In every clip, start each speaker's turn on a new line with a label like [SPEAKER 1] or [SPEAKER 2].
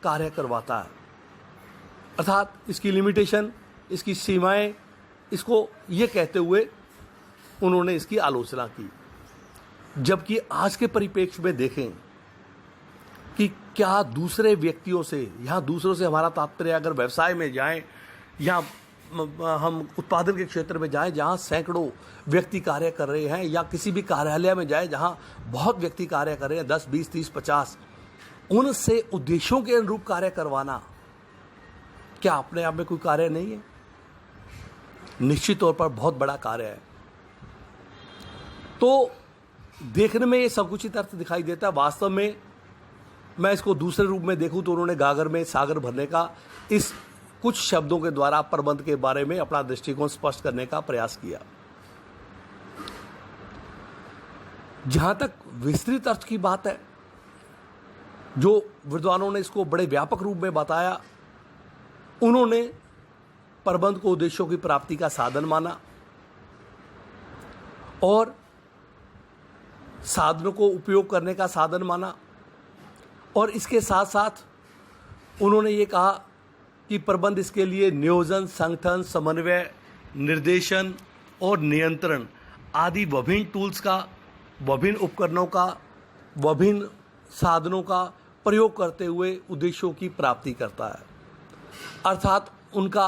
[SPEAKER 1] कार्य करवाता है, अर्थात इसकी लिमिटेशन, इसकी सीमाएं, इसको ये कहते हुए उन्होंने इसकी आलोचना की। जबकि आज के परिप्रेक्ष्य में देखें कि क्या दूसरे व्यक्तियों से, यहाँ दूसरों से हमारा तात्पर्य अगर व्यवसाय में जाएं या हम उत्पादन के क्षेत्र में जाएं जहाँ सैकड़ों व्यक्ति कार्य कर रहे हैं, या किसी भी कार्यालय में जाएं जहाँ बहुत व्यक्ति कार्य कर रहे हैं, 10, 20, 30, 50, उनसे उद्देश्यों के अनुरूप कार्य करवाना क्या अपने आप में कोई कार्य नहीं है? निश्चित तौर पर बहुत बड़ा कार्य है। तो देखने में ये संकुचित अर्थ दिखाई देता है। वास्तव में मैं इसको दूसरे रूप में देखूं तो उन्होंने गागर में सागर भरने का इस कुछ शब्दों के द्वारा प्रबंध के बारे में अपना दृष्टिकोण स्पष्ट करने का प्रयास किया। जहां तक विस्तृत अर्थ की बात है, जो विद्वानों ने इसको बड़े व्यापक रूप में बताया, उन्होंने प्रबंध को उद्देश्यों की प्राप्ति का साधन माना और साधनों को उपयोग करने का साधन माना, और इसके साथ साथ उन्होंने ये कहा कि प्रबंध इसके लिए नियोजन, संगठन, समन्वय, निर्देशन और नियंत्रण आदि विभिन्न टूल्स का, विभिन्न उपकरणों का, विभिन्न साधनों का प्रयोग करते हुए उद्देश्यों की प्राप्ति करता है। अर्थात उनका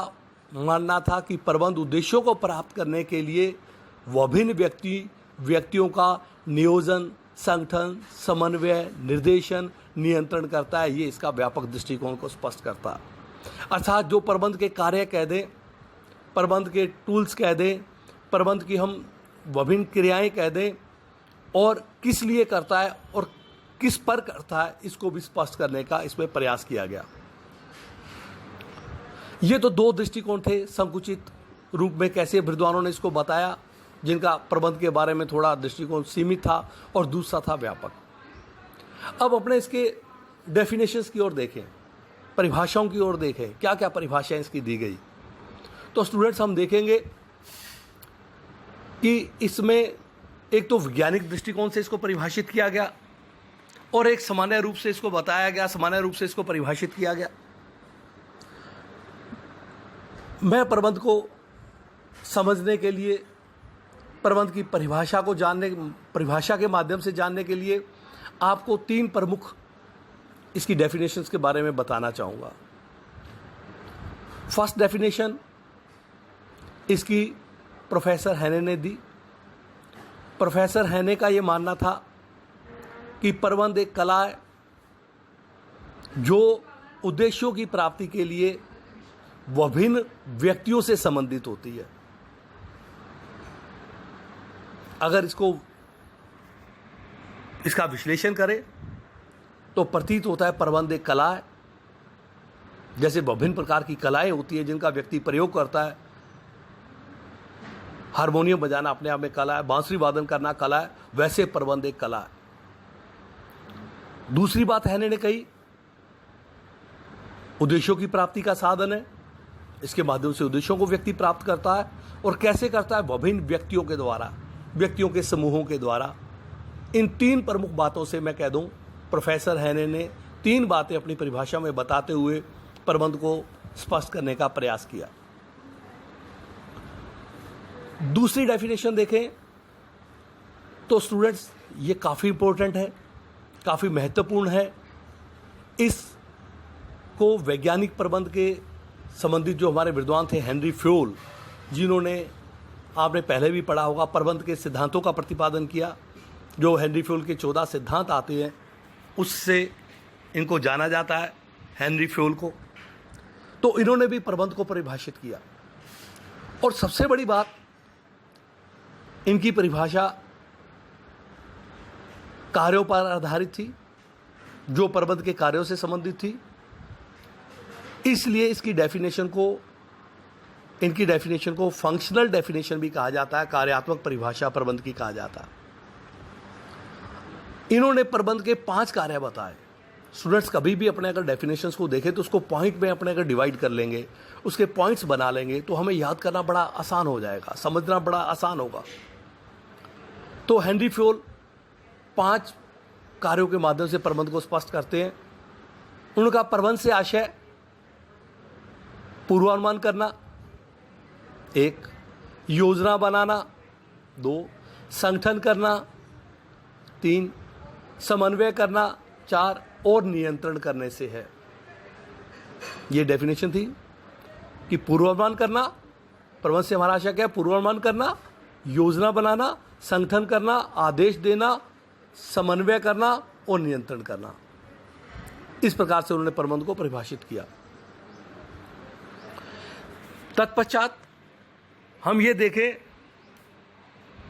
[SPEAKER 1] मानना था कि प्रबंध उद्देश्यों को प्राप्त करने के लिए विभिन्न व्यक्तियों का नियोजन, संगठन, समन्वय, निर्देशन, नियंत्रण करता है। ये इसका व्यापक दृष्टिकोण को स्पष्ट करता है। अर्थात जो प्रबंध के कार्य कह दें, प्रबंध के टूल्स कह दें, प्रबंध की हम विभिन्न क्रियाएं कह दें, और किस लिए करता है और किस पर करता है, इसको भी स्पष्ट करने का इसमें प्रयास किया गया। ये तो दो दृष्टिकोण थे संकुचित रूप में कैसे विद्वानों ने इसको बताया, जिनका प्रबंध के बारे में थोड़ा दृष्टिकोण सीमित था, और दूसरा था व्यापक। अब अपने इसके डेफिनेशंस की ओर देखें, परिभाषाओं की ओर देखें, क्या क्या परिभाषाएं इसकी दी गई। तो स्टूडेंट्स, हम देखेंगे कि इसमें एक तो वैज्ञानिक दृष्टिकोण से इसको परिभाषित किया गया और एक सामान्य रूप से इसको बताया गया, सामान्य रूप से इसको परिभाषित किया गया। मैं प्रबंध को समझने के लिए, प्रबंध की परिभाषा को जानने, परिभाषा के माध्यम से जानने के लिए आपको तीन प्रमुख इसकी डेफिनेशंस के बारे में बताना चाहूँगा। फर्स्ट डेफिनेशन इसकी प्रोफेसर हैने ने दी। प्रोफेसर हैने का ये मानना था कि प्रबंध एक कला है जो उद्देश्यों की प्राप्ति के लिए विभिन्न व्यक्तियों से संबंधित होती है। अगर इसका विश्लेषण करें तो प्रतीत होता है प्रबंध एक कला है। जैसे विभिन्न प्रकार की कलाएं होती है जिनका व्यक्ति प्रयोग करता है। हारमोनियम बजाना अपने आप में कला है, बांसुरी वादन करना कला है, वैसे प्रबंध एक कला है। दूसरी बात हैने ने कही, उद्देश्यों की प्राप्ति का साधन है। इसके माध्यम से उद्देश्यों को व्यक्ति प्राप्त करता है, और कैसे करता है? विभिन्न व्यक्तियों के द्वारा, व्यक्तियों के समूहों के द्वारा। इन तीन प्रमुख बातों से मैं कह दूं, प्रोफेसर हैने ने तीन बातें अपनी परिभाषा में बताते हुए प्रबंध को स्पष्ट करने का प्रयास किया। दूसरी डेफिनेशन देखें तो स्टूडेंट्स, ये काफ़ी इंपॉर्टेंट है, काफ़ी महत्वपूर्ण है। इसको वैज्ञानिक प्रबंध के संबंधित जो हमारे विद्वान थे हेनरी फ्योल, जिन्होंने आपने पहले भी पढ़ा होगा, प्रबंध के सिद्धांतों का प्रतिपादन किया। जो हेनरी फ्योल के 14 सिद्धांत आते हैं उससे इनको जाना जाता है, हेनरी फ्योल को। तो इन्होंने भी प्रबंध को परिभाषित किया, और सबसे बड़ी बात, इनकी परिभाषा कार्यों पर आधारित थी, जो प्रबंध के कार्यों से संबंधित थी। इसलिए इनकी डेफिनेशन को फंक्शनल डेफिनेशन भी कहा जाता है, कार्यात्मक परिभाषा प्रबंध की कहा जाता है। इन्होंने प्रबंध के 5 कार्य बताए। स्टूडेंट्स, कभी भी अपने अगर डेफिनेशंस को देखें तो उसको पॉइंट में अपने अगर डिवाइड कर लेंगे, उसके पॉइंट्स बना लेंगे, तो हमें याद करना बड़ा आसान हो जाएगा, समझना बड़ा आसान होगा। तो हेनरी फ्योल 5 कार्यों के माध्यम से प्रबंध को स्पष्ट करते हैं। उनका प्रबंध से आशय पूर्वानुमान करना, 1, योजना बनाना, 2, संगठन करना, 3, समन्वय करना, 4, और नियंत्रण करने से है। ये डेफिनेशन थी कि पूर्वानुमान करना, प्रबंध से हमारा आशय क्या है? पूर्वानुमान करना, योजना बनाना, संगठन करना, आदेश देना, समन्वय करना और नियंत्रण करना। इस प्रकार से उन्होंने प्रबंध को परिभाषित किया। तत्पश्चात हम ये देखें